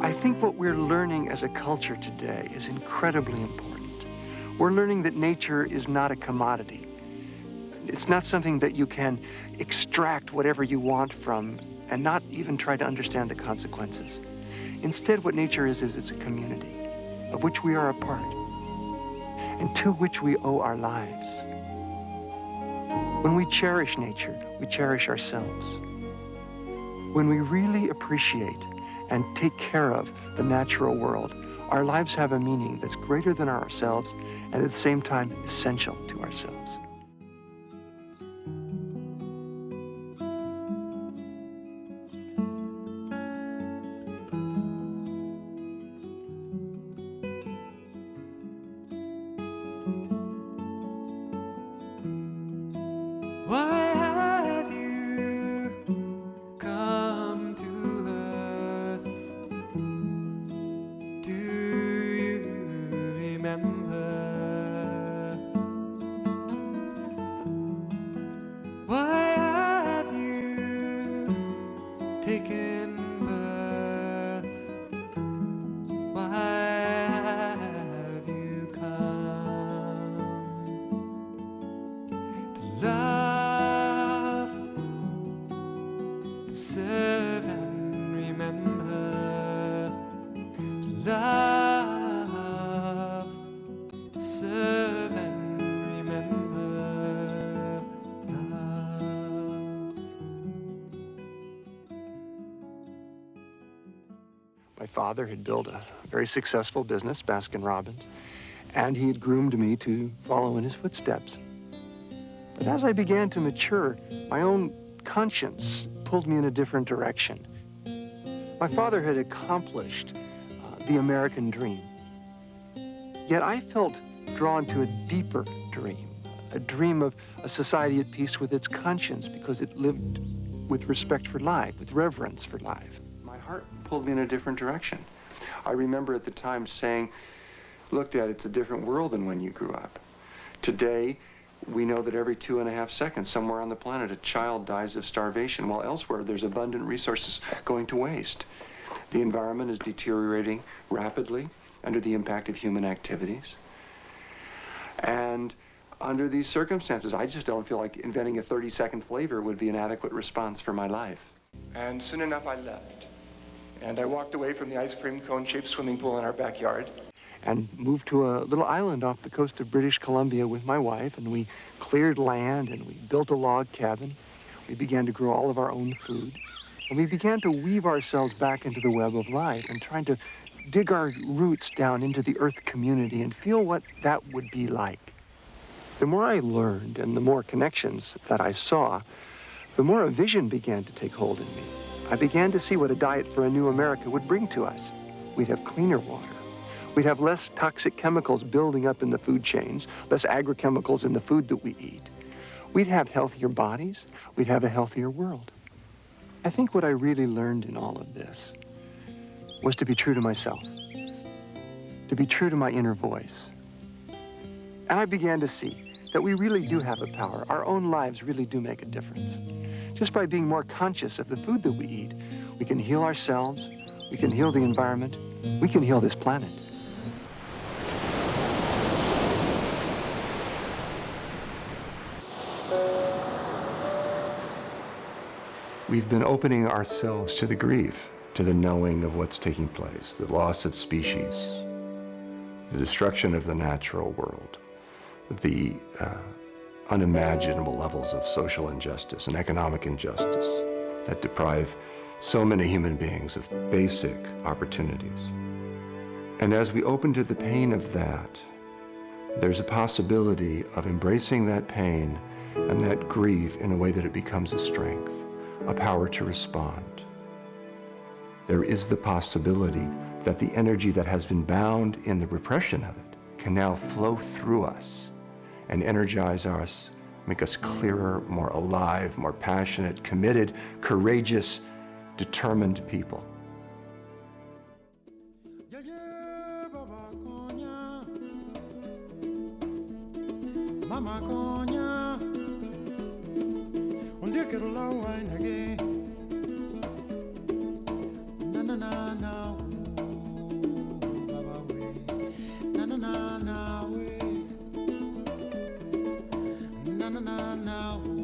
I think what we're learning as a culture today is incredibly important. We're learning that nature is not a commodity. It's not something that you can extract whatever you want from and not even try to understand the consequences. Instead, what nature is it's a community of which we are a part and to which we owe our lives. When we cherish nature, we cherish ourselves. When we really appreciate and take care of the natural world, our lives have a meaning that's greater than ourselves and at the same time essential to ourselves. Why have you come to earth? Do you remember? Why have you taken birth? Why have you come to love, to serve and remember, to love, to serve and remember, love. My father had built a very successful business, Robbins, and he had groomed me to follow in his footsteps. But as I began to mature, my own conscience pulled me in a different direction. My father had accomplished the American dream. Yet I felt drawn to a deeper dream, a dream of a society at peace with its conscience because it lived with respect for life, with reverence for life. My heart pulled me in a different direction. I remember at the time saying, look, Dad, it's a different world than when you grew up. Today, we know that every 2.5 seconds, somewhere on the planet, a child dies of starvation, while elsewhere there's abundant resources going to waste. The environment is deteriorating rapidly under the impact of human activities. And under these circumstances, I just don't feel like inventing a 30-second flavor would be an adequate response for my life. And soon enough, I left. And I walked away from the ice cream cone-shaped swimming pool in our backyard and moved to a little island off the coast of British Columbia with my wife, and we cleared land and we built a log cabin. We began to grow all of our own food, and we began to weave ourselves back into the web of life and trying to dig our roots down into the earth community and feel what that would be like. The more I learned and the more connections that I saw, the more a vision began to take hold in me. I began to see what a diet for a new America would bring to us. We'd have cleaner water. We'd have less toxic chemicals building up in the food chains, less agrochemicals in the food that we eat. We'd have healthier bodies. We'd have a healthier world. I think what I really learned in all of this was to be true to myself, to be true to my inner voice. And I began to see that we really do have a power. Our own lives really do make a difference. Just by being more conscious of the food that we eat, we can heal ourselves, we can heal the environment, we can heal this planet. We've been opening ourselves to the grief, to the knowing of what's taking place, the loss of species, the destruction of the natural world, the unimaginable levels of social injustice and economic injustice that deprive so many human beings of basic opportunities. And as we open to the pain of that, there's a possibility of embracing that pain and that grief in a way that it becomes a strength, a power to respond. There is the possibility that the energy that has been bound in the repression of it can now flow through us and energize us, make us clearer, more alive, more passionate, committed, courageous, determined people. Na na na na. now.